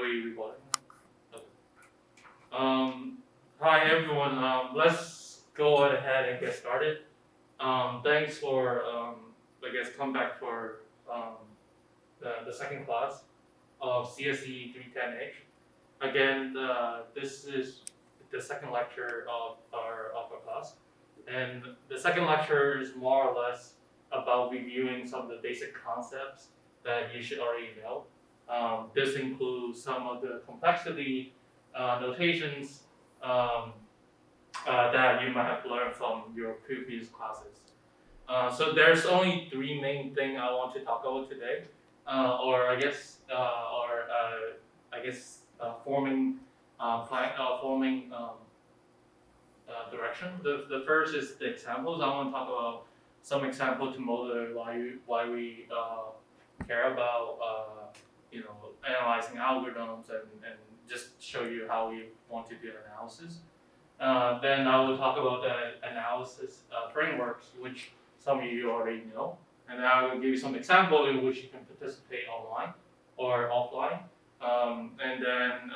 we recording? Okay. Hi everyone. Let's go ahead and get started. Thanks for I guess come back for the second class of CSE 310H. Again, this is the second lecture of our class, and the second lecture is more or less about reviewing some of the basic concepts that you should already know. This includes some of the complexity notations that you might have learned from your previous classes. So there's only three main things I want to talk about today, forming direction. The first is the examples. I want to talk about some example to motivate why we care about analyzing algorithms and just show you how we want to do analysis. Then I will talk about the analysis frameworks, which some of you already know, and then I will give you some example in which you can participate online or offline, and then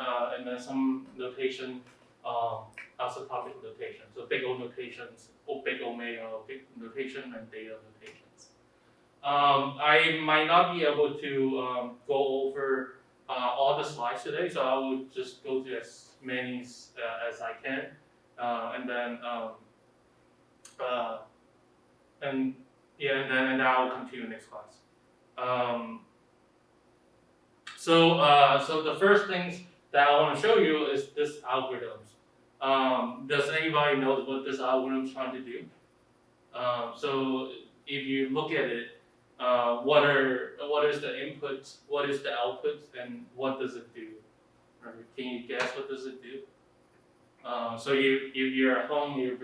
some notation, also topic notation. So big O notations, or big omega, big notation, and data notations. I might not be able to go over all the slides today, so I will just go through as many as I can, and then I will continue next class. So the first things that I want to show you is this algorithms. Does anybody know what this algorithm is trying to do? So if you look at it, what is the inputs, what is the outputs, and what does it do? Right? Can you guess what does it do? So if you're at home, if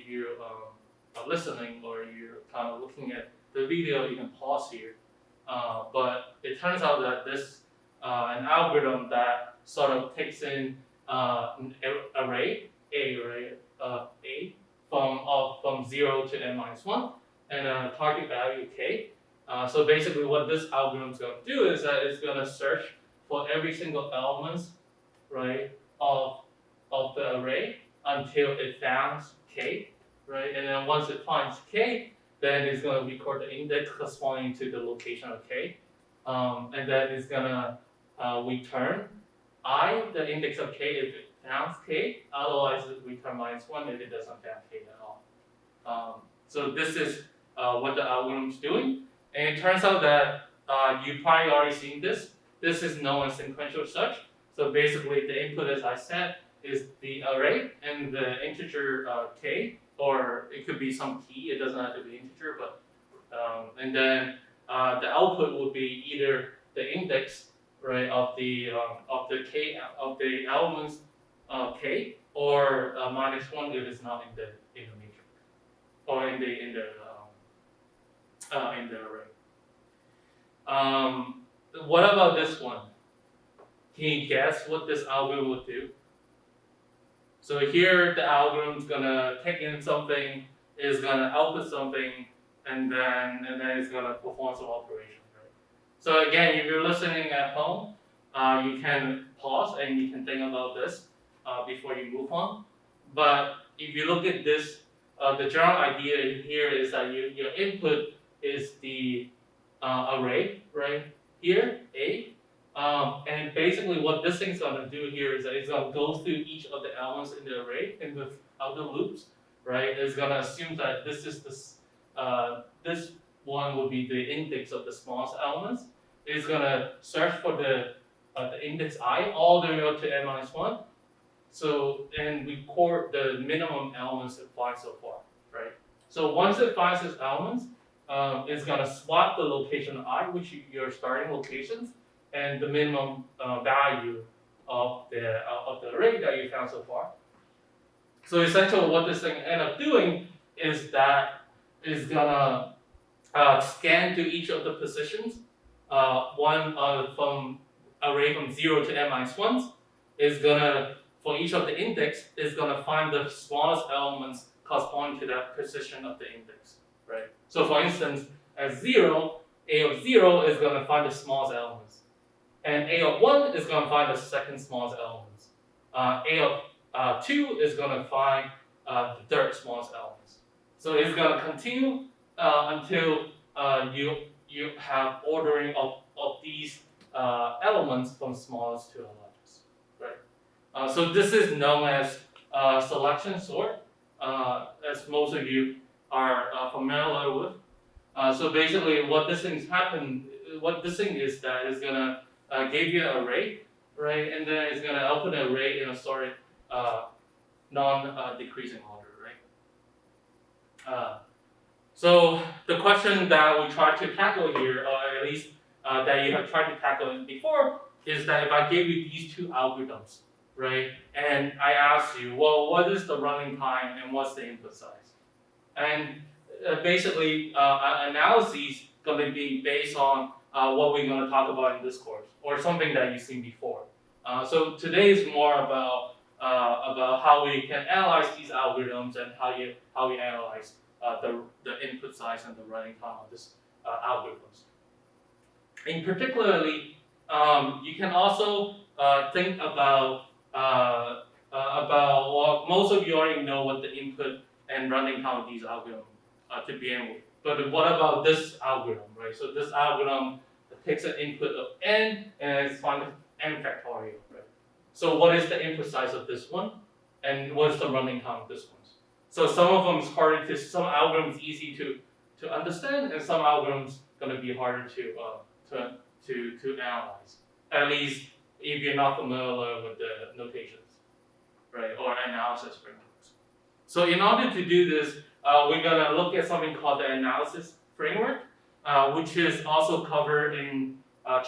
you're listening, or you're kind of looking at the video, you can pause here. But it turns out that this an algorithm that sort of takes in an array, A from 0 to n-1, and a target value k. So basically what this algorithm is going to do is that it's going to search for every single element, right, of the array until it finds k, right? And then once it finds k, then it's going to record the index corresponding to the location of k. And then it's going to return I, the index of k, if it finds k. Otherwise, it return -1 if it doesn't find k at all. So this is what the algorithm is doing. And it turns out that you probably already seen this. This is known as sequential search. So basically, the input, as I said, is the array and the integer k, or it could be some key. It doesn't have to be integer, but and then the output would be either the index, right, of the k of the elements k, or -1 if it's not in the matrix, or in the array. What about this one? Can you guess what this algorithm would do? So here the algorithm is gonna take in something, is gonna output something, and then it's gonna perform some operation. Right? So again, if you're listening at home, you can pause and you can think about this before you move on. But if you look at this, the general idea here is that your input is the array, right? Here, A. And basically what this thing's gonna do here is that it's gonna go through each of the elements in the array, in the outer loops, right? It's gonna assume that this is this one will be the index of the smallest elements. It's gonna search for the index I all the way up to n-1. So, and record the minimum elements it finds so far, right? So once it finds its elements, it's gonna swap the location I, which your starting locations, and the minimum value of the array that you found so far. So essentially, what this thing end up doing is that it's gonna scan to each of the positions. One from array from 0 to n-1 is gonna, for each of the index, is gonna find the smallest elements corresponding to that position of the index, right? So for instance, at 0, A of 0 is gonna find the smallest elements. and A of 1 is going to find the second smallest elements. A of 2 is going to find the third smallest elements. So it's going to continue until you have ordering of these elements from smallest to the largest, right? So this is known as selection sort, as most of you are familiar with. So basically, what this thing is that is gonna give you an array, right? And then it's gonna output an array in a sorted non-decreasing order, right? So the question that we try to tackle here, or at least that you have tried to tackle before, is that if I gave you these two algorithms, right, and I asked you, well, what is the running time and what's the input size? And basically, analyses going to be based on what we're going to talk about in this course, or something that you've seen before. So today is more about how we can analyze these algorithms and how we analyze the input size and the running time of these algorithms. In particularly, you can also think about well, most of you already know what the input and running time of these algorithms to begin with. But what about this algorithm, right? So this algorithm takes an input of n and it's find n factorial, right? So what is the input size of this one, and what is the running time of this one? So some of them is harder to, some algorithms easy to understand, and some algorithms going to be harder to analyze. At least if you're not familiar with the notations, right, or analysis frameworks. So in order to do this, we're going to look at something called the analysis framework, which is also covered in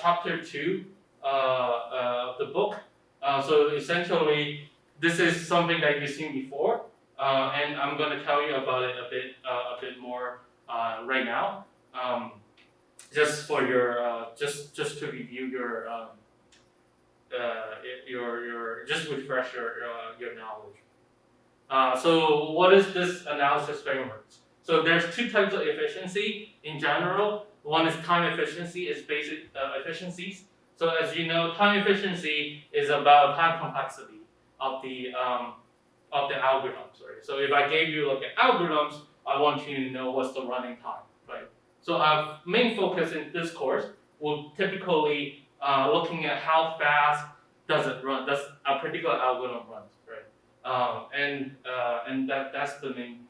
chapter 2 of the book. So essentially, this is something that you've seen before, and I'm going to tell you about it a bit more right now, just for your just to review your just refresh your knowledge. So what is this analysis framework? So there's two types of efficiency in general. One is time efficiency, is basic efficiencies. So as you know, time efficiency is about time complexity of the algorithms, right? So if I gave you like algorithms, I want you to know what's the running time, right? So our main focus in this course will typically looking at how fast does it run, does a particular algorithm runs, right? And that's the main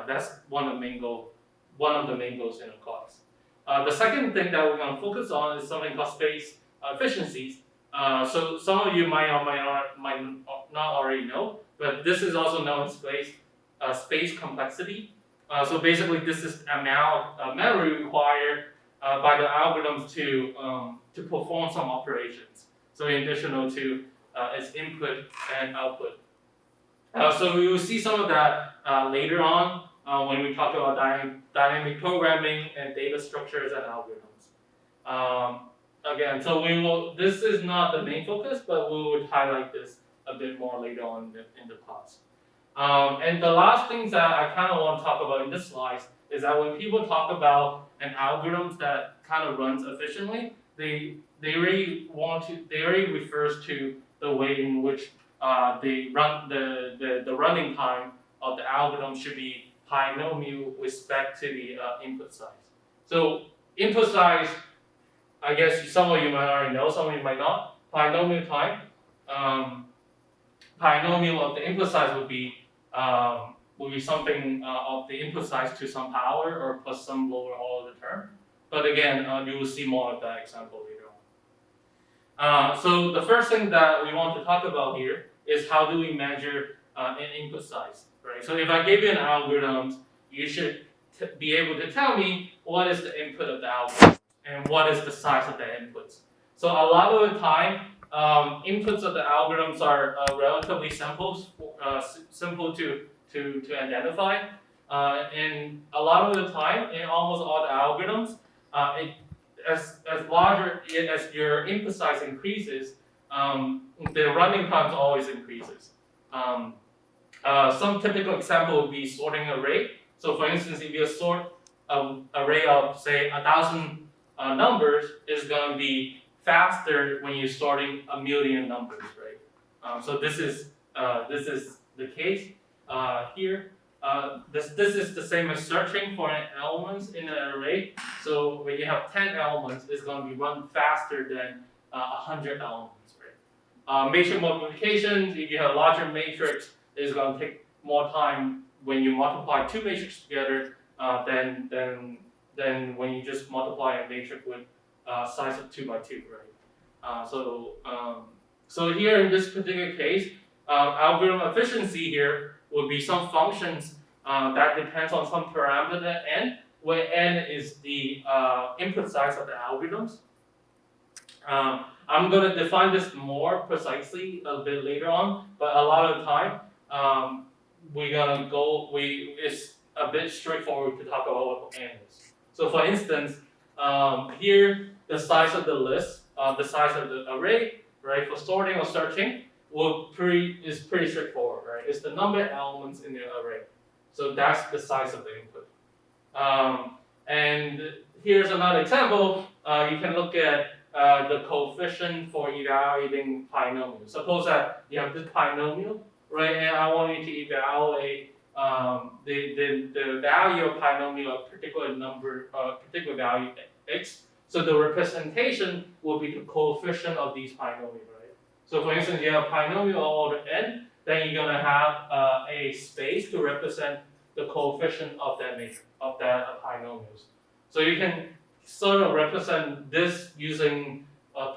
that's one of the main goals in the class. The second thing that we're going to focus on is something called space efficiencies. So some of you might not already know, but this is also known as space complexity. So basically, this is amount of memory required by the algorithms to perform some operations. So in addition to its input and output. So we will see some of that later on when we talk about dynamic programming and data structures and algorithms. Again, so this is not the main focus, but we will highlight this a bit more later on in the class. And the last things that I kind of want to talk about in this slide is that when people talk about an algorithm that kind of runs efficiently, they really refers to the way in which the running time of the algorithm should be binomial with respect to the input size. So input size, I guess some of you might already know, some of you might not. Binomial time, binomial of the input size would be something of the input size to some power or plus some lower order term. But again, you will see more of that example later on. So the first thing that we want to talk about here is how do we measure an input size, right? So if I give you an algorithm, you should be able to tell me what is the input of the algorithm and what is the size of the inputs. So a lot of the time, inputs of the algorithms are relatively simple to identify, and a lot of the time, in almost all the algorithms, as larger as your input size increases, the running time always increases. Some typical example would be sorting array. So for instance, if you sort an array of say 1,000 numbers, is going to be faster when you're sorting a million numbers, right? So this is the case here. This is the same as searching for an elements in an array. So when you have 10 elements, it's going to be run faster than 100 elements, right? Matrix multiplication, if you have a larger matrix, it's going to take more time when you multiply two matrices together than when you just multiply a matrix with size of 2 by 2, right? So here in this particular case, algorithm efficiency here would be some functions that depends on some parameter n, where n is the input size of the algorithms. I'm going to define this more precisely a bit later on, but a lot of the time it's a bit straightforward to talk about what n is. So for instance, here the size of the list, the size of the array, right, for sorting or searching is pretty straightforward, right? It's the number of elements in the array. So that's the size of the input. And here's another example. You can look at the coefficient for evaluating polynomials. Suppose that you have this polynomial, right, and I want you to evaluate the value of polynomial of particular number, particular value x. So the representation will be the coefficient of these polynomials, right? So for instance, you have polynomial of order n, then you're gonna have a space to represent the coefficient of that matrix, of that polynomials. So you can sort of represent this using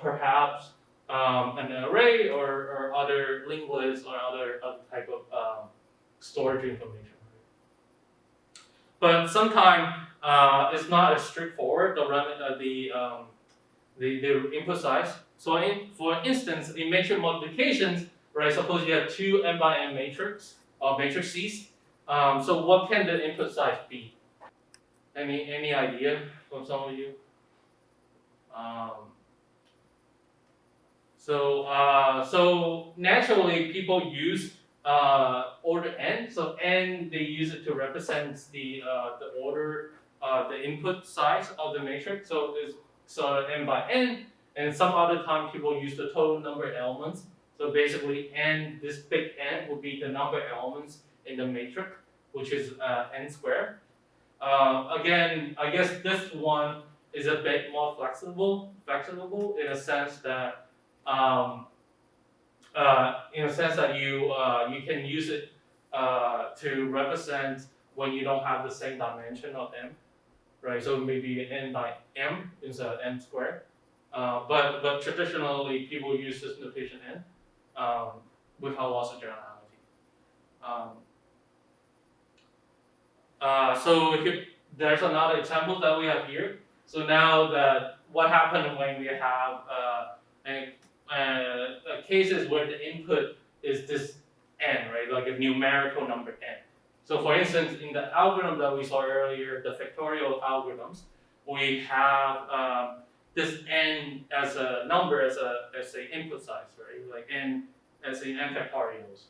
perhaps an array or other linked list or other type of storage information. But sometimes it's not as straightforward the input size. So for instance, in matrix multiplications, right? Suppose you have two n by n matrix or matrices. So what can the input size be? Any idea from some of you? So naturally, people use order n. So n, they use it to represent the order, the input size of the matrix. So it's n by n. And some other time, people use the total number of elements. So basically, n, this big n would be the number of elements in the matrix, which is n squared. Again, I guess this one is a bit more flexible in a sense that you can use it to represent when you don't have the same dimension of m, right? So maybe n by m instead of n squared. But traditionally, people use this notation n without loss of generality. So there's another example that we have here. So now that what happened when we have cases where the input is this n, right, like a numerical number n. So for instance, in the algorithm that we saw earlier, the factorial algorithms, we have this n as a number as a input size, right, like n as in n factorials,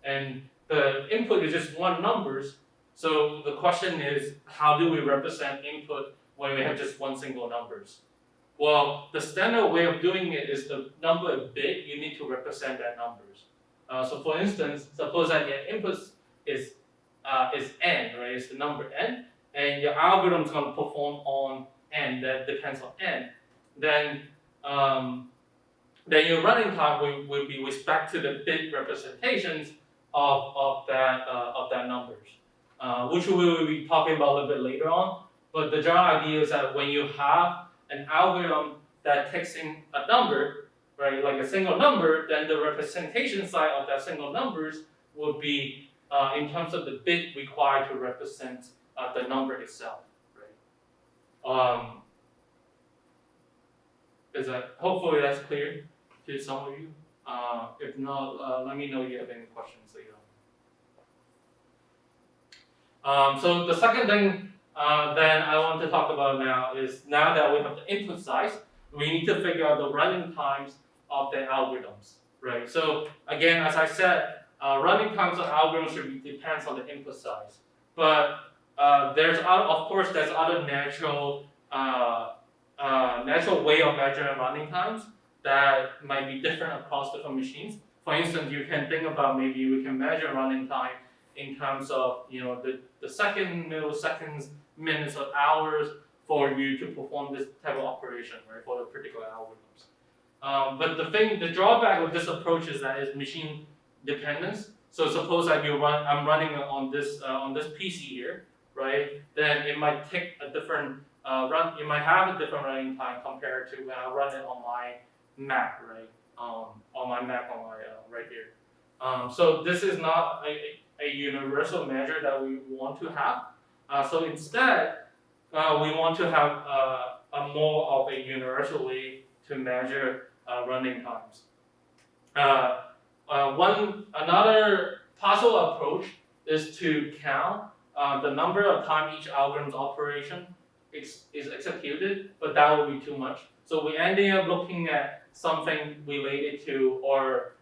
and the input is just one numbers. So the question is, how do we represent input when we have just one single numbers? Well, the standard way of doing it is the number of bit you need to represent that numbers. So for instance, suppose that your input is n, right? It's the number n, and your algorithm is going to perform on n that depends on n. Then your running time will be with respect to the bit representations of that numbers, which we will be talking about a little bit later on. But the general idea is that when you have an algorithm that takes in a number, right, like a single number, then the representation side of that single numbers would be in terms of the bit required to represent the number itself, right? Hopefully that's clear to some of you. If not, let me know if you have any questions later on. So the second thing that I want to talk about now is, now that we have the input size, we need to figure out the running times of the algorithms, right? So again, as I said, running times of algorithms depends on the input size, but of course there's other natural natural way of measuring running times that might be different across different machines. For instance, you can think about maybe we can measure running time in terms of the second, milliseconds, minutes, or hours for you to perform this type of operation, right, for the particular algorithms. But the drawback of this approach is that it's machine dependence. So suppose that I'm running on this PC here, right? Then it might take a different it might have a different running time compared to when I run it on my Mac, right? On my Mac right here. So this is not a universal measure that we want to have. So instead, we want to have a more of a universal way to measure running times. Another possible approach is to count the number of times each algorithm's operation is executed, but that would be too much. So we ended up looking at something related to or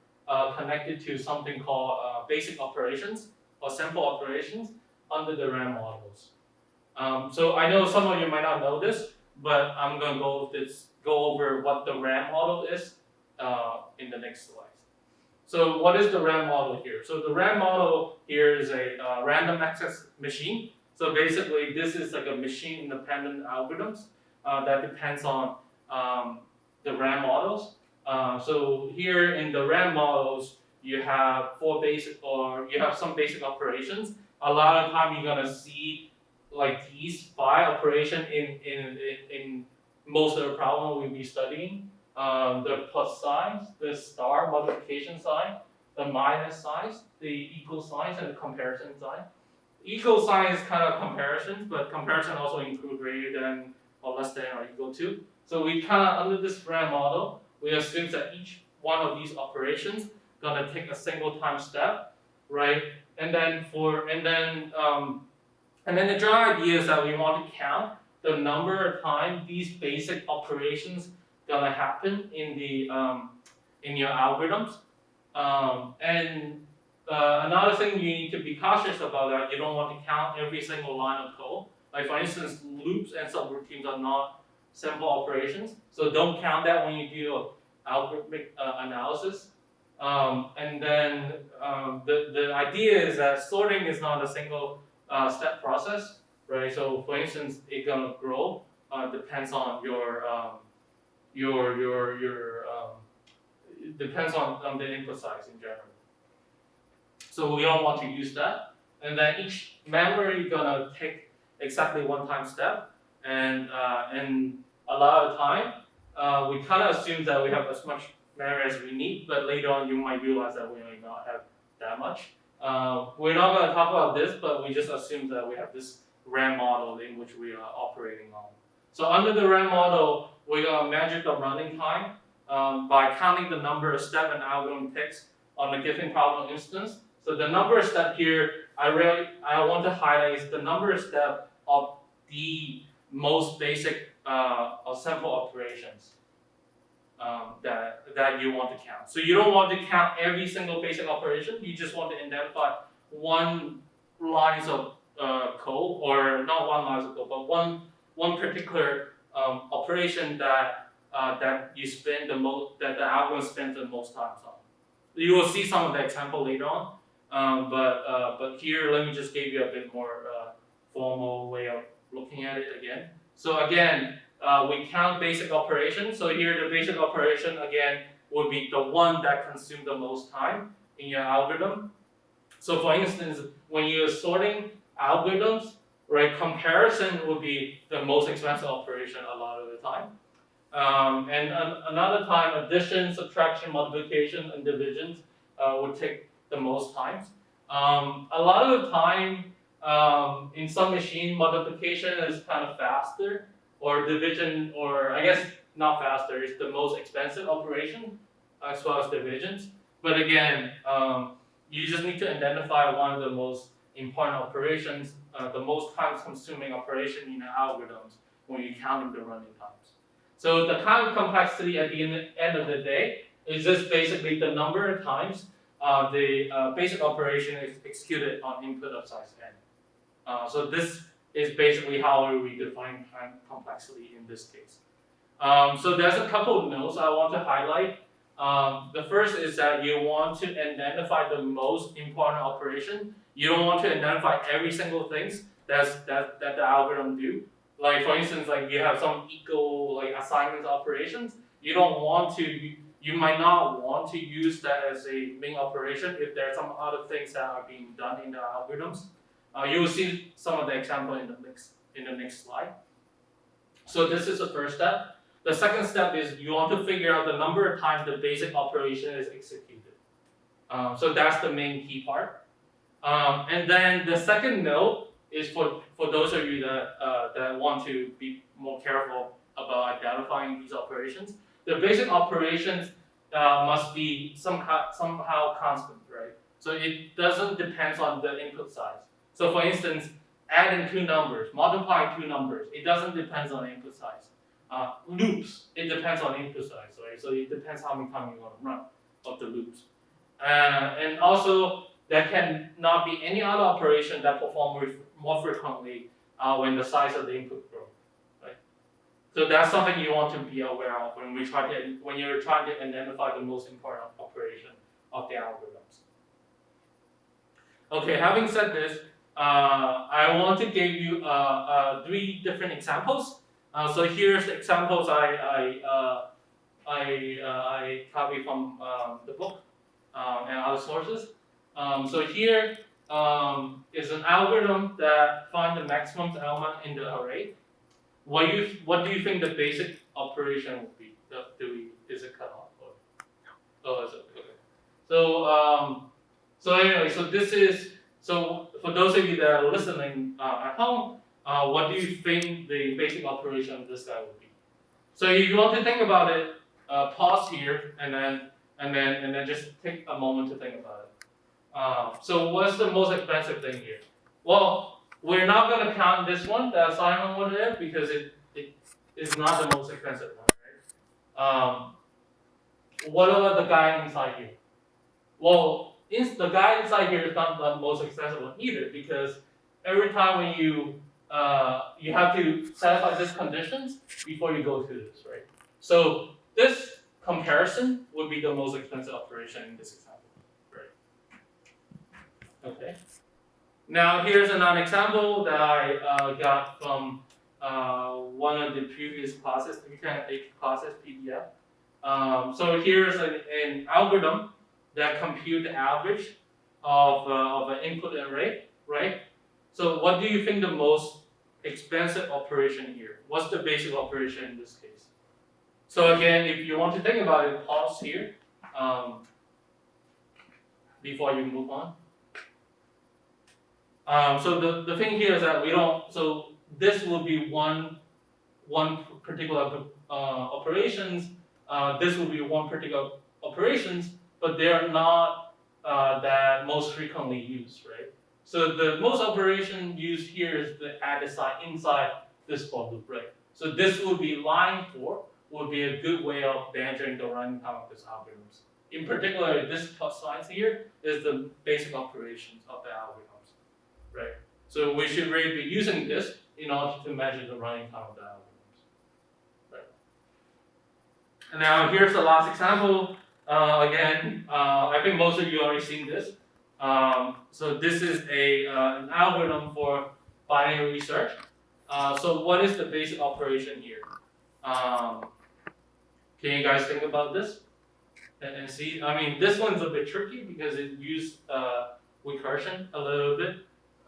connected to something called basic operations or simple operations under the RAM models. So I know some of you might not know this, but I'm going to go over what the RAM model is in the next slide. So what is the RAM model here? So the RAM model here is a random access machine. So basically, this is like a machine-independent algorithms that depends on the RAM models. So here in the RAM models, you have some basic operations. A lot of time you're gonna see like these 5 operations in most of the problem we'll be studying. The plus signs, the star multiplication sign, the minus signs, the equal signs, and the comparison sign. Equal sign is kind of comparison, but comparison also include greater than or less than or equal to. So we kind of, under this RAM model, we assume that each one of these operations gonna take a single time step, right? And then the general idea is that we want to count the number of times these basic operations gonna happen in your algorithms. Another thing you need to be cautious about that you don't want to count every single line of code. Like for instance, loops and subroutines are not simple operations, so don't count that when you do algorithmic analysis. The idea is that sorting is not a single step process, right? So for instance, it's gonna grow depends on it depends on the input size in general. So we don't want to use that. And then each memory gonna take exactly one time step, and a lot of time we kind of assume that we have as much memory as we need, but later on you might realize that we may not have that much. We're not going to talk about this, but we just assume that we have this RAM model in which we are operating on. So under the RAM model, we're going to measure the running time by counting the number of steps an algorithm takes on a given problem instance. So the number of steps here, I want to highlight is the number of steps of the most basic or simple operations that you want to count. So you don't want to count every single basic operation. You just want to identify one lines of code, or not one lines of code, but one particular operation that you spend that the algorithm spends the most time on. You will see some of the example later on, but here let me just give you a bit more formal way of looking at it again. So again, we count basic operations. So here the basic operation again would be the one that consumes the most time in your algorithm. So for instance, when you're sorting algorithms, right, comparison would be the most expensive operation a lot of the time. And another time, addition, subtraction, multiplication, and divisions would take the most times. A lot of the time, in some machine, multiplication is kind of faster, or division, or I guess not faster, it's the most expensive operation as well as divisions. But again, you just need to identify one of the most important operations, the most time consuming operation in the algorithms when you're counting the running times. So the time complexity at the end of the day is just basically the number of times the basic operation is executed on input of size n. So this is basically how we define time complexity in this case. So there's a couple of notes I want to highlight. The first is that you want to identify the most important operation. You don't want to identify every single things that the algorithm do. Like for instance, like you have some equal like assignment operations. You don't want to. You might not want to use that as a main operation if there are some other things that are being done in the algorithms. You will see some of the example in the next slide. So this is the first step. The second step is you want to figure out the number of times the basic operation is executed. So that's the main key part. And then the second note is for those of you that want to be more careful about identifying these operations. The basic operations must be somehow constant, right? So it doesn't depend on the input size. So for instance, adding two numbers, multiplying two numbers, it doesn't depend on input size. Loops, it depends on input size, right? So it depends how many times you want to run of the loops. And also, there can not be any other operation that perform more frequently when the size of the input grows, right? So that's something you want to be aware of when you're trying to identify the most important operation of the algorithms. Okay, having said this, I want to give you three different examples. So here's the examples I copied from the book and other sources. So here is an algorithm that finds the maximum element in the array. What do you think the basic operation would be? Is it cut off? Or? Oh, is it? Okay. So anyway, so for those of you that are listening at home, what do you think the basic operation of this guy would be? So if you want to think about it, pause here and then just take a moment to think about it. So what's the most expensive thing here? Well, we're not going to count this one, the assignment one there, because it is not the most expensive one, right? What about the guy inside here? Well, the guy inside here is not the most expensive one either, because every time when you have to satisfy these conditions before you go to this, right? So this comparison would be the most expensive operation in this example, right? Okay. Now here's another example that I got from one of the previous classes, the Mechanical classes PDF. So here's an algorithm that compute the average of an input array, right? So what do you think the most expensive operation here? What's the basic operation in this case? So again, if you want to think about it, pause here before you move on. So the thing here is that so this will be one particular operations. This will be one particular operations, but they are not that most frequently used, right? So the most operation used here is the add sign inside this for loop, right? So this will be line 4, would be a good way of measuring the running time of these algorithms. In particular, this plus sign here is the basic operations of the algorithms, right? So we should really be using this in order to measure the running time of the algorithms, right? And now here's the last example. Again, I think most of you already seen this. So this is an algorithm for binary research. So what is the basic operation here? Can you guys think about this and see? I mean, this one's a bit tricky because it used recursion a little bit.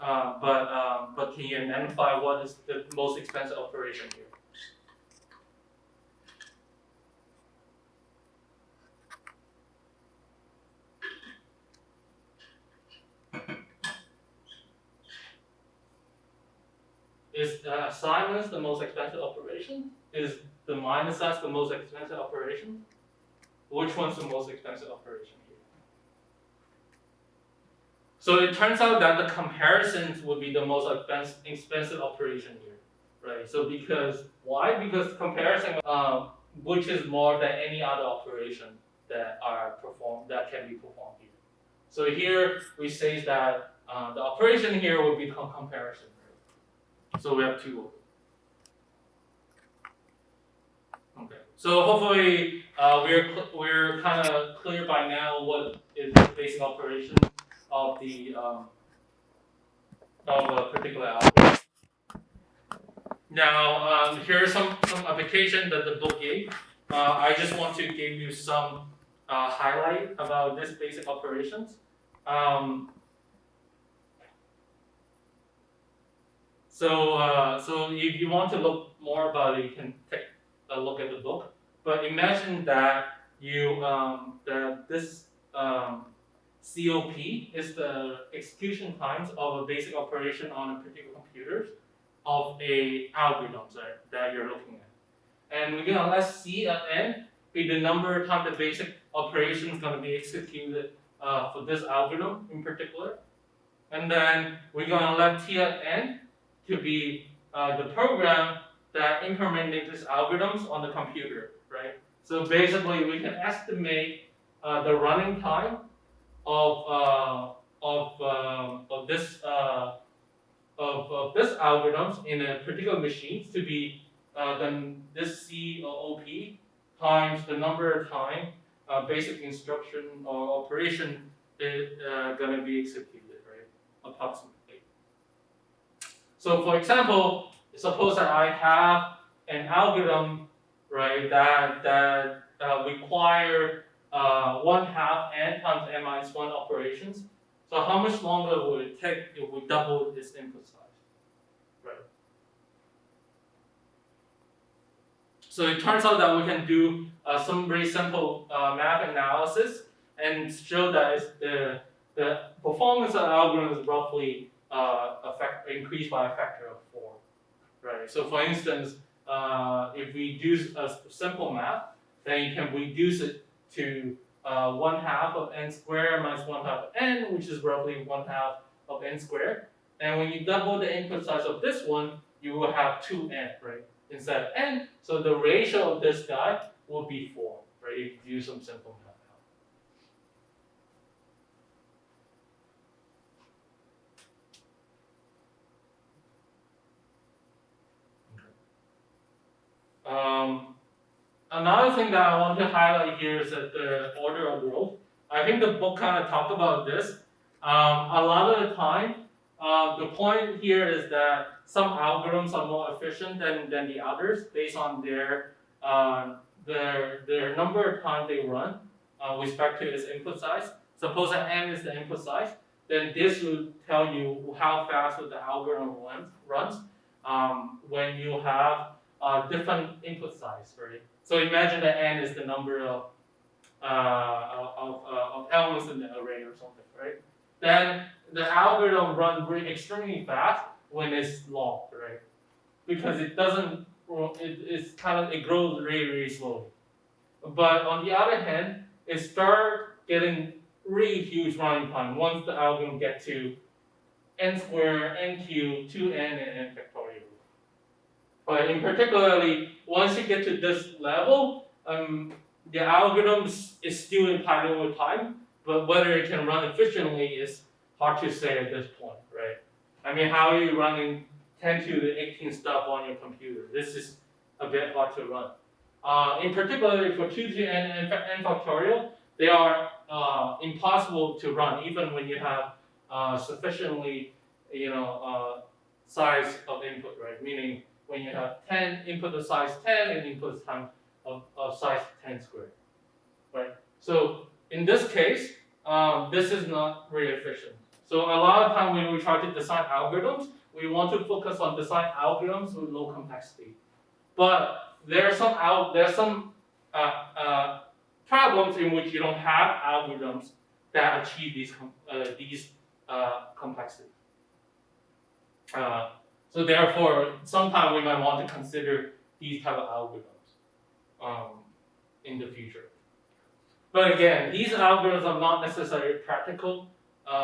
But can you identify what is the most expensive operation here? Is assignments the most expensive operation? Is the minus sign the most expensive operation? Which one's the most expensive operation here? So it turns out that the comparisons would be the most expensive operation here, right? So why? Because comparison, which is more than any other operation that can be performed here. So here we say that the operation here would be comparison. So we have two. So hopefully we're kind of clear by now what is the basic operation of the of a particular algorithm. Now here's some application that the book gave. I just want to give you some highlight about this basic operations. Um, so if you want to look more about it, you can take a look at the book. But imagine that that this COP is the execution times of a basic operation on a particular computer of a algorithm that you're looking at. And we're gonna let C at n be the number of times the basic operation is gonna be executed for this algorithm in particular. And then we're gonna let T at n to be the program that implemented these algorithms on the computer, right? So basically, we can estimate the running time of this algorithms in a particular machine to be then this COP times the number of time basic instruction or operation is going to be executed, right? Approximately. So for example, suppose that I have an algorithm, right, that require 1/2 n times n minus 1 operations. So how much longer would it take if we double this input size, right? So it turns out that we can do some very simple math analysis and show that the performance of the algorithm is roughly increased by a factor of 4, right? So for instance, if we do a simple math, then you can reduce it to 1/2 of n squared minus 1/2 of n, which is roughly 1/2 of n squared. And when you double the input size of this one, you will have 2n, right? Instead of n, so the ratio of this guy will be 4, right? If you do some simple math. Another thing that I want to highlight here is that the order of growth. I think the book kind of talked about this. A lot of the time, the point here is that some algorithms are more efficient than the others based on their number of times they run with respect to its input size. Suppose that n is the input size, then this will tell you how fast the algorithm runs when you have different input size, right? So imagine that n is the number of elements in the array or something, right? Then the algorithm runs extremely fast when it's long, right? Because it doesn't, it grows really, really slowly. But on the other hand, it starts getting really huge running time once the algorithm gets to n squared, n cubed, 2n, and n factorial. But in particularly, once you get to this level, the algorithm is still in Python time, but whether it can run efficiently is hard to say at this point, right? I mean, how are you running 10 to the 18 stuff on your computer? This is a bit hard to run. In particular, for 2 to n factorial, they are impossible to run even when you have sufficiently, size of input, right? Meaning when you have 10 input of size 10 and input time of size 10 squared, right? So in this case, this is not very efficient. So a lot of time when we try to design algorithms, we want to focus on design algorithms with low complexity. But there are some problems in which you don't have algorithms that achieve these complexity. So therefore, sometimes we might want to consider these type of algorithms in the future. But again, these algorithms are not necessarily practical.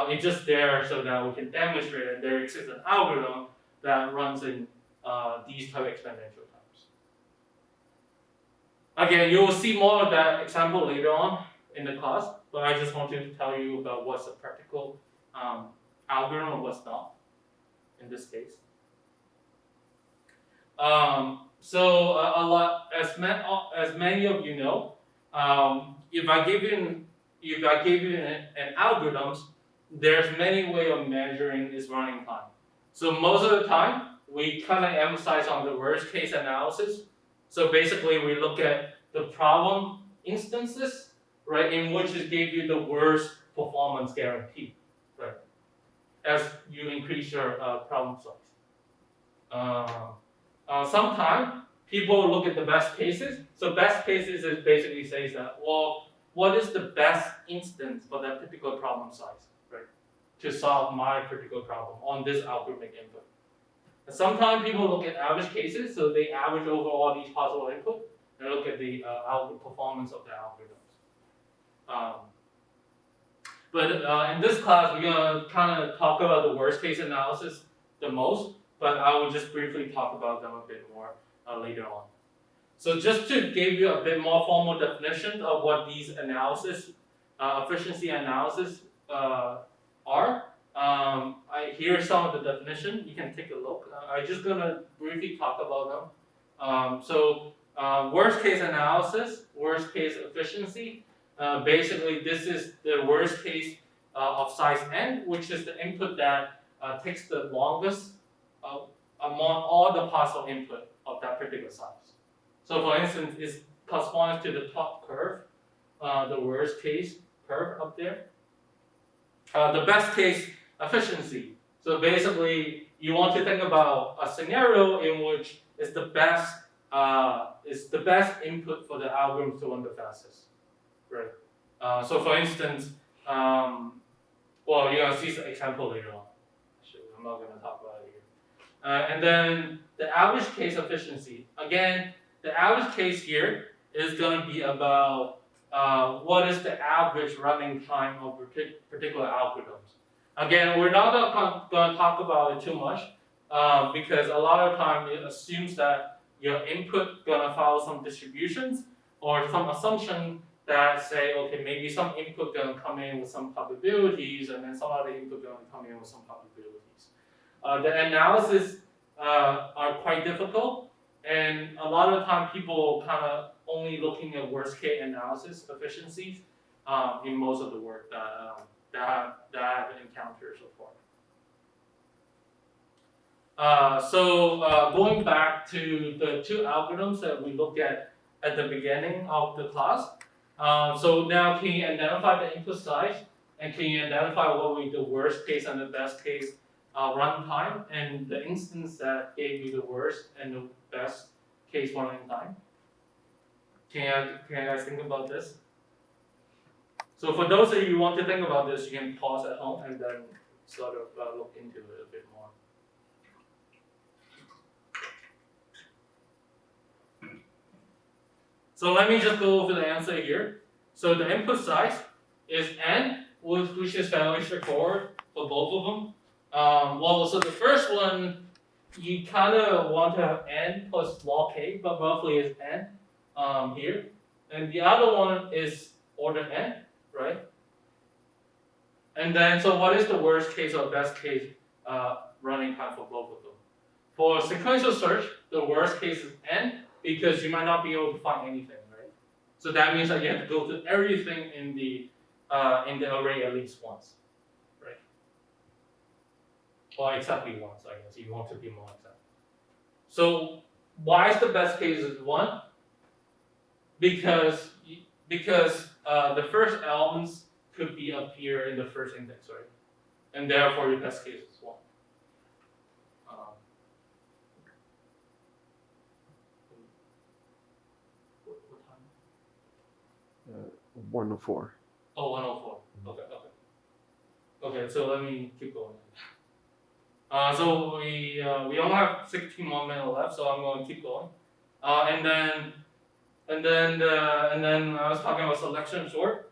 It's just there so that we can demonstrate that there exists an algorithm that runs in these type of exponential times. Again, you will see more of that example later on in the class, but I just want to tell you about what's a practical algorithm and what's not in this case. So as many of you know, if I give you an algorithm, there's many way of measuring its running time. So most of the time, we kind of emphasize on the worst case analysis. So basically, we look at the problem instances, right, in which it gave you the worst performance guarantee, right, as you increase your problem size. Sometimes people look at the best cases. So best cases is basically says that, well, what is the best instance for that particular problem size, right, to solve my particular problem on this algorithmic input. And sometimes people look at average cases, so they average over all these possible input and look at the performance of the algorithms. But in this class, we're gonna kind of talk about the worst case analysis the most, but I will just briefly talk about them a bit more later on. So just to give you a bit more formal definition of what these analysis, efficiency analysis are, here's some of the definition. You can take a look. I'm just gonna briefly talk about them. Worst case analysis, worst case efficiency. Basically, this is the worst case of size n, which is the input that takes the longest among all the possible input of that particular size. So for instance, it corresponds to the top curve, the worst case curve up there. The best case efficiency. So basically, you want to think about a scenario in which it's the best input for the algorithm to run the fastest, right? So for instance, well, you're gonna see some example later on. Actually, I'm not gonna talk about it here. And then the average case efficiency. Again, the average case here is gonna be about what is the average running time of particular algorithms. Again, we're not going to talk about it too much because a lot of time it assumes that your input going to follow some distributions or some assumption that say, okay, maybe some input going to come in with some probabilities and then some other input going to come in with some probabilities. The analysis are quite difficult, and a lot of the time people kind of only looking at worst case analysis efficiencies in most of the work that I've encountered so far. Going back to the two algorithms that we looked at the beginning of the class. So now can you identify the input size, and can you identify what will be the worst case and the best case runtime, and the instance that gave you the worst and the best case running time? Can you guys think about this? So for those of you who want to think about this, you can pause at home and then sort of look into it a bit more. So let me just go over the answer here. So the input size is n, which is fairly straightforward for both of them. Well, so the first one, you kind of want to have n plus log k, but roughly is n here. And the other one is order n, right? And then, so what is the worst case or best case running time for both of them? For sequential search, the worst case is n because you might not be able to find anything, right? So that means that you have to go to everything in the array at least once, right? Or exactly once, I guess. You want to be more exact. So why is the best case is 1? Because the first elements could be up here in the first index, right? And therefore your best case is 1. What time? 104. Oh, 104. Okay. Okay, so let me keep going. So we only have 16 more minutes left, so I'm going to keep going. And then I was talking about selection sort.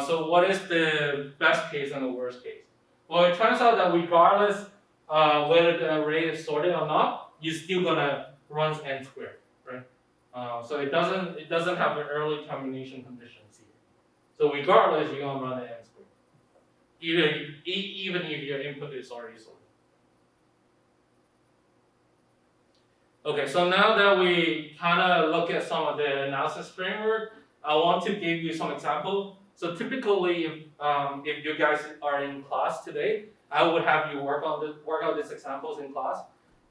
So what is the best case and the worst case? Well, it turns out that regardless whether the array is sorted or not, you're still gonna run n squared, right? So it doesn't have an early termination conditions here. So regardless, you're gonna run an n squared, even if your input is already sorted. Okay, so now that we kind of look at some of the analysis framework, I want to give you some example. So typically, if you guys are in class today, I would have you work out these examples in class.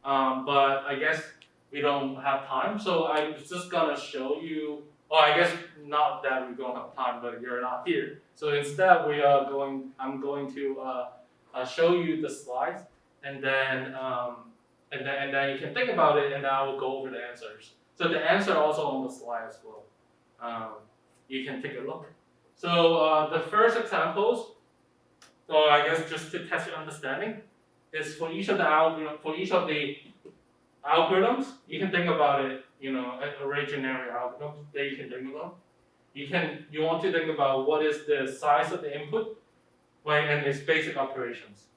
But I guess we don't have time, so I'm just gonna show you. Well, I guess not that we don't have time, but you're not here. So instead, I'm going to show you the slides, and then you can think about it, and then I will go over the answers. So the answer also on the slide as well. You can take a look. So the first examples, or I guess just to test your understanding, is for each of the algorithms, you can think about it, a originary algorithm that you can think about. You want to think about what is the size of the input, right, and its basic operations.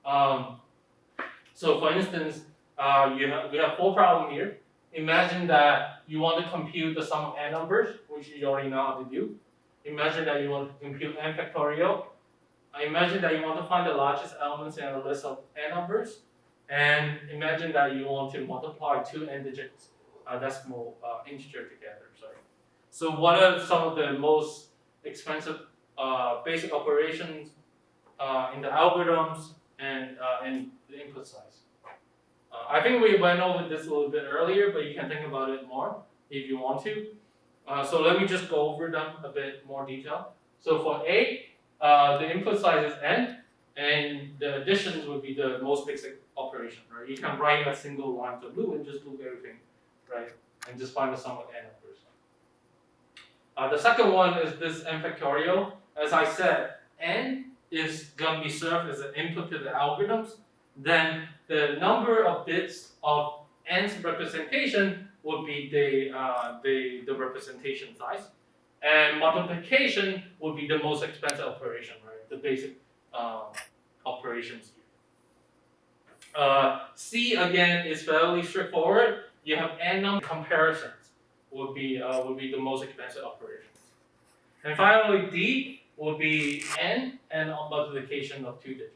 So for instance, we have 4 problems here. Imagine that you want to compute the sum of n numbers, which you already know how to do. Imagine that you want to compute n factorial. Imagine that you want to find the largest elements in a list of n numbers. And imagine that you want to multiply 2 n-digit decimal integer together. Sorry. So what are some of the most expensive basic operations in the algorithms and in the input size? I think we went over this a little bit earlier, but you can think about it more if you want to. So let me just go over them a bit more detail. So for A, the input size is n, and the additions would be the most basic operation, right? You can write a single line to loop and just loop everything, right? And just find the sum of n numbers. The second one is this n factorial. As I said, n is going to be served as an input to the algorithms. Then the number of bits of n's representation would be the representation size, and multiplication would be the most expensive operation, right? The basic operations here. C again is fairly straightforward. You have n number comparisons would be the most expensive operations, and finally D would be n and multiplication of 2 digits.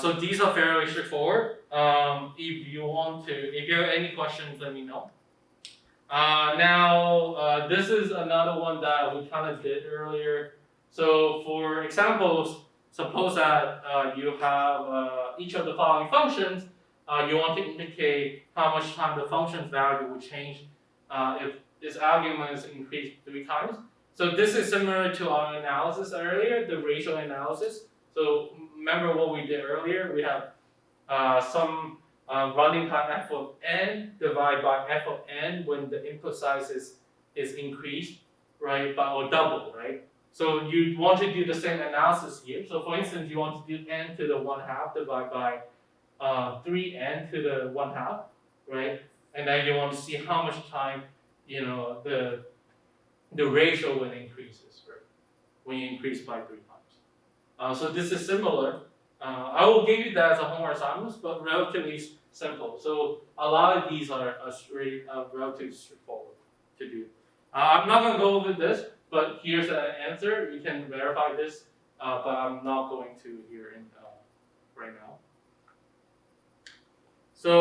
So these are fairly straightforward. If you have any questions, let me know. Now, this is another one that we kind of did earlier. So for examples, suppose that you have each of the following functions. You want to indicate how much time the function's value will change if this argument is increased 3 times. So this is similar to our analysis earlier, the ratio analysis. So remember what we did earlier? We have some running time f of n divided by f of n when the input size is increased, right, or double, right? So you want to do the same analysis here. So for instance, you want to do n to the 1/2 divided by 3n to the 1/2, right? And then you want to see how much time, the ratio when it increases, right? When you increase by 3 times. So this is similar. I will give you that as a homework assignment, but relatively simple. So a lot of these are relatively straightforward to do. I'm not going to go over this, but here's an answer. You can verify this, but I'm not going to here right now. So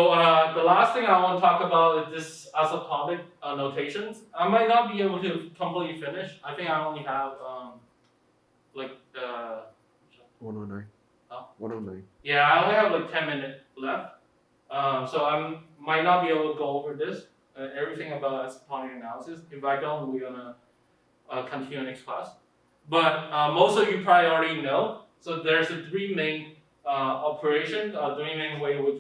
the last thing I want to talk about is this asymptotic notations. I might not be able to completely finish. I think I only have 109. Huh? 109. Yeah, I only have like 10 minutes left. So I might not be able to go over this, everything about asymptotic analysis. If I don't, we're gonna continue next class. But most of you probably already know. So there's the 3 main operations, 3 main ways we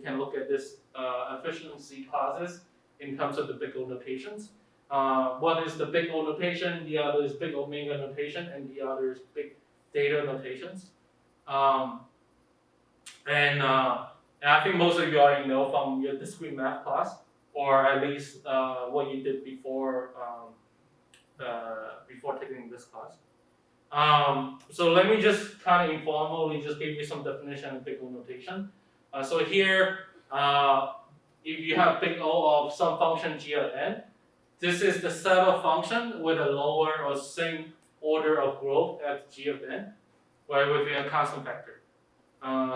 can look at this efficiency classes in terms of the big O notations. One is the big O notation, the other is big omega notation, and the other is big data notations. And I think most of you already know from your discrete math class, or at least what you did before taking this class. So let me just kind of informally just give you some definition of big O notation. So here, if you have big O of some function g of n, this is the set of function with a lower or same order of growth as g of n, right, within a constant vector.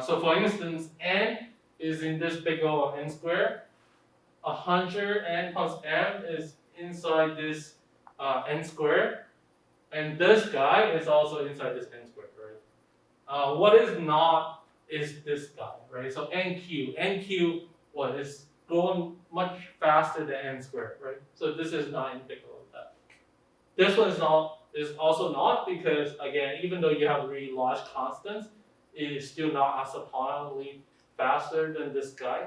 So for instance, n is in this big O of n squared. 100n plus m is inside this n squared, and this guy is also inside this n squared, right? What is not is this guy, right? So nq what is growing much faster than n squared, right? So this is not in big O of that. This one is also not, because again, even though you have really large constants, it is still not asymptotically faster than this guy.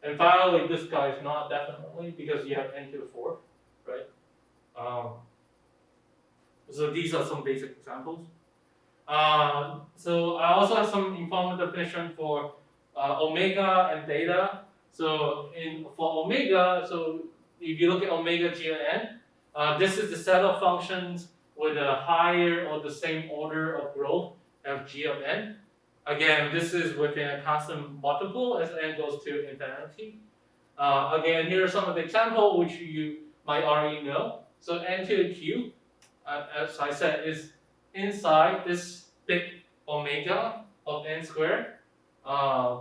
And finally, this guy is not definitely, because you have n to the fourth, right? So these are some basic examples. So I also have some informal definition for omega and theta. So for omega, so if you look at omega g of n, this is the set of functions with a higher or the same order of growth of g of n. Again, this is within a constant multiple as n goes to infinity. Again, here are some of the examples which you might already know. So n to the q, as I said, is inside this big omega of n squared.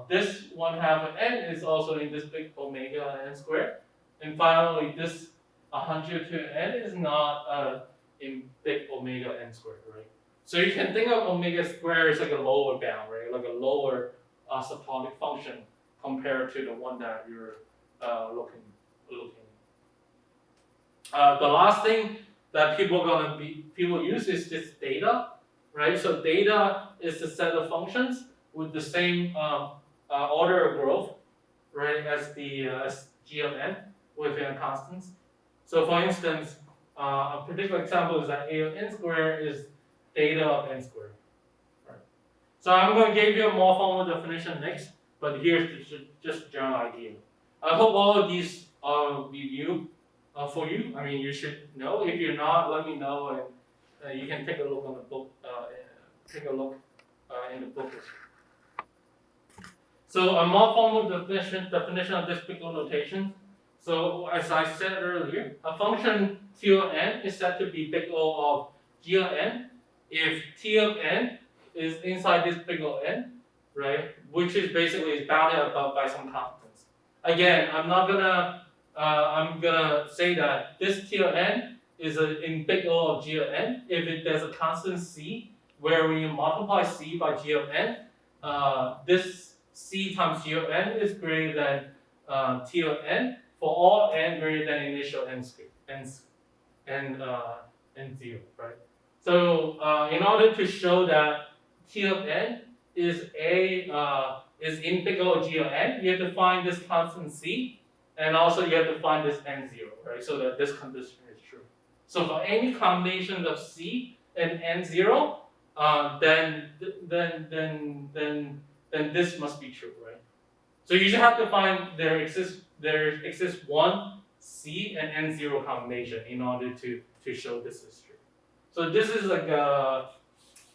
This 1/2 of n is also in this big omega of n squared. And finally, this 100 to n is not in big omega n squared, right? So you can think of omega squared as like a lower bound, right? Like a lower asymptotic function compared to the one that you're looking. The last thing that people use is this theta, right? So theta is the set of functions with the same order of growth, right, as the as g of n within constants. So for instance, a particular example is that a of n squared is theta of n squared. Right. So I'm going to give you a more formal definition next, but here's just a general idea. I hope all of these review for you. I mean, you should know. If you're not, let me know, and you can take a look on the book. Take a look in the book. So a more formal definition of this big O notation. So as I said earlier, a function t of n is said to be big O of g of n if t of n is inside this big O n, right? Which is basically bounded above by some constants. Again, I'm gonna say that this t of n is in big O of g of n if there's a constant c where we multiply c by g of n. This c times g of n is greater than t of n for all n greater than initial n zero, right? So in order to show that t of n is in big O of g of n, you have to find this constant c, and also you have to find this n0, right? So that this condition is true. So for any combination of c and n0, then this must be true, right? So you just have to find there exists one c and n0 combination in order to show this is true. So this is like a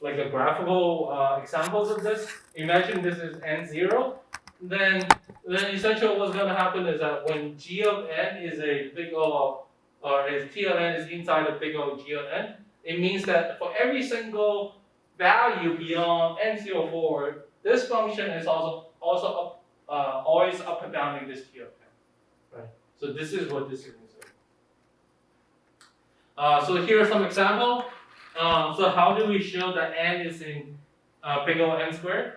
graphical examples of this. Imagine this is n0, then essentially what's going to happen is that when g of n is a big O of, or if t of n is inside a big O of g of n, it means that for every single value beyond n0 forward, this function is also always up and bounding this t of n, right? So this is what this is. So here are some examples. So how do we show that n is in big O n squared?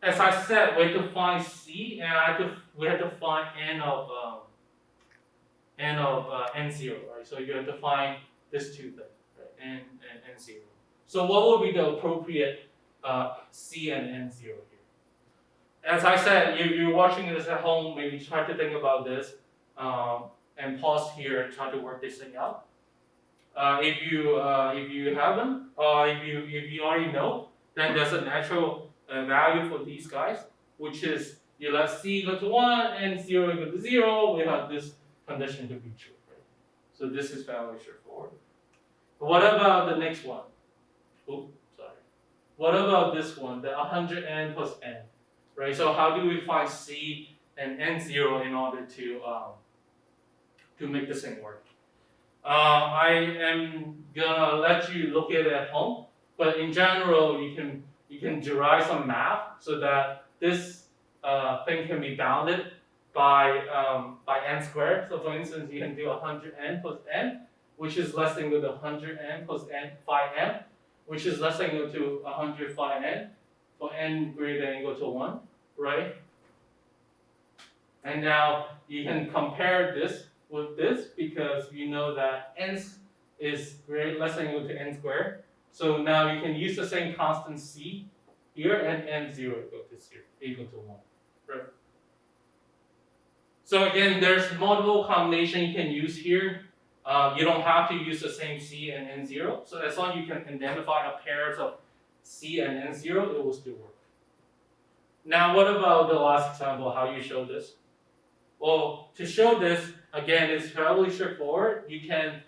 As I said, we have to find c, and we have to find n of n0, right? So you have to find this two things, right? n and n0. So what would be the appropriate c and n0 here? As I said, if you're watching this at home, maybe try to think about this and pause here and try to work this thing out. If you haven't, or if you already know, then there's a natural value for these guys, which is you let c equal to 1 and 0 equal to 0, we have this condition to be true, right? So this is fairly straightforward. But what about the next one? Oops, sorry. What about this one, the 100n plus n, right? So how do we find c and n0 in order to make this thing work? I am gonna let you look at it at home, but in general, you can derive some math so that this thing can be bounded by n squared. So for instance, you can do 100n plus n, which is less than equal to 100n plus n phi m, which is less than equal to 100 phi n for n greater than equal to 1, right? And now you can compare this with this because you know that n is less than equal to n squared. So now you can use the same constant c here and n0 equal to 1, right? So again, there's multiple combination you can use here. You don't have to use the same c and n0. So as long as you can identify the pairs of c and n0, it will still work. Now, what about the last example? How you show this? Well, to show this, again, it's fairly straightforward. You can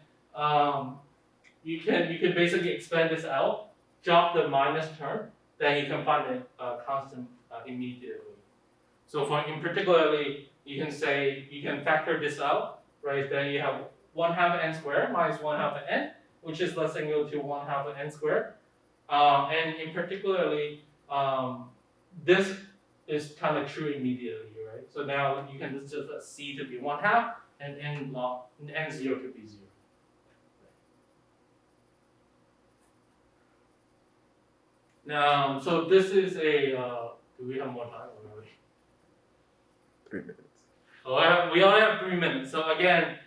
basically expand this out, drop the minus term, then you can find the constant immediately. So in particularly, you can factor this out, right? Then you have 1/2 n squared minus 1/2 n, which is less than equal to 1/2 n squared. And in particularly, this is kind of true immediately, right? So now you can just set c to be 1/2 and n0 to be 0. Now, so this is a, do we have more time already? 3 minutes. Oh, we only have 3 minutes. So again,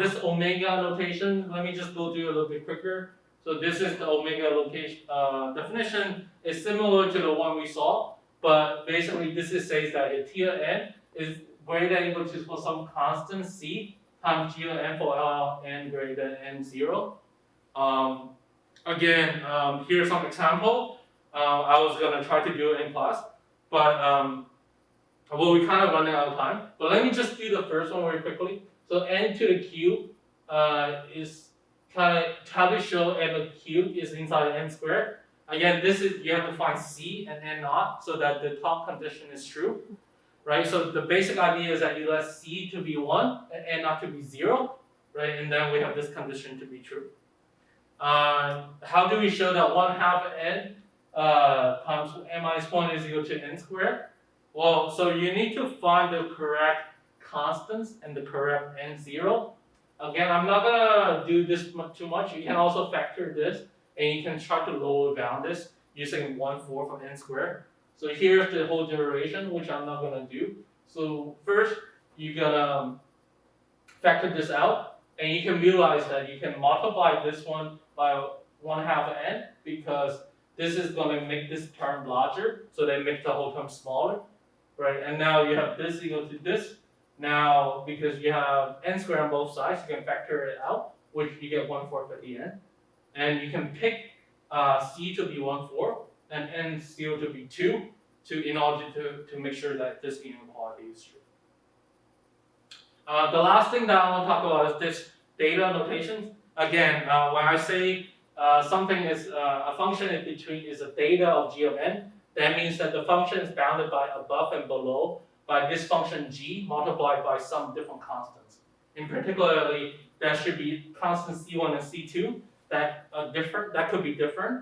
this omega notation, let me just go through a little bit quicker. So this is the omega definition. It's similar to the one we saw, but basically this says that if T of n is greater than or equal to for some constant c times G of n for n greater than n0. Again, here's some example. I was gonna try to do it in class, but well, we kind of running out of time. But let me just do the first one very quickly. So n to the cube is kind of how to show n to the cube is inside n squared. Again, this is you have to find c and n naught so that the top condition is true, right? So the basic idea is that you let c to be 1 and n naught to be 0, right? And then we have this condition to be true. How do we show that 1/2 n times n minus 1 is equal to n squared? Well, so you need to find the correct constants and the correct n0. Again, I'm not gonna do this too much. You can also factor this, and you can try to lower bound this using 1/4 of n squared. So here's the whole derivation, which I'm not gonna do. So first, you're gonna factor this out, and you can realize that you can multiply this one by 1/2 n because this is going to make this term larger, so they make the whole term smaller, right? And now you have this equal to this. Now, because you have n squared on both sides, you can factor it out, which you get 1/4 at the end. And you can pick c to be 1/4 and n0 to be 2 in order to make sure that this inequality is true. The last thing that I want to talk about is this data notation. Again, when I say something is a function is a data of g of n, that means that the function is bounded by above and below by this function g multiplied by some different constants. In particularly, that should be constant c1 and c2 that are different. That could be different.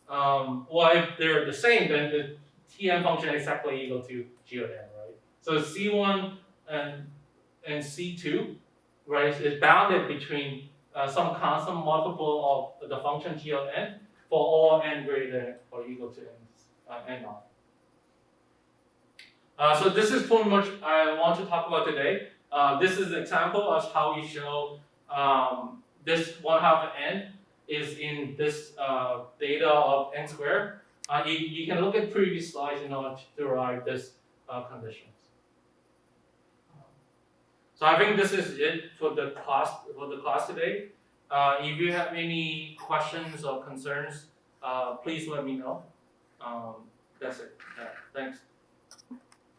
Well, if they're the same, then the Tn function is exactly equal to g of n, right? So c1 and c2, right, is bounded between some constant multiple of the function g of n for all n greater than or equal to n naught. So this is pretty much I want to talk about today. This is an example of how we show this 1/2 n is in this data of n squared. You can look at previous slides in order to derive this conditions. So I think this is it for the class today. If you have any questions or concerns, please let me know. That's it. Yeah, thanks.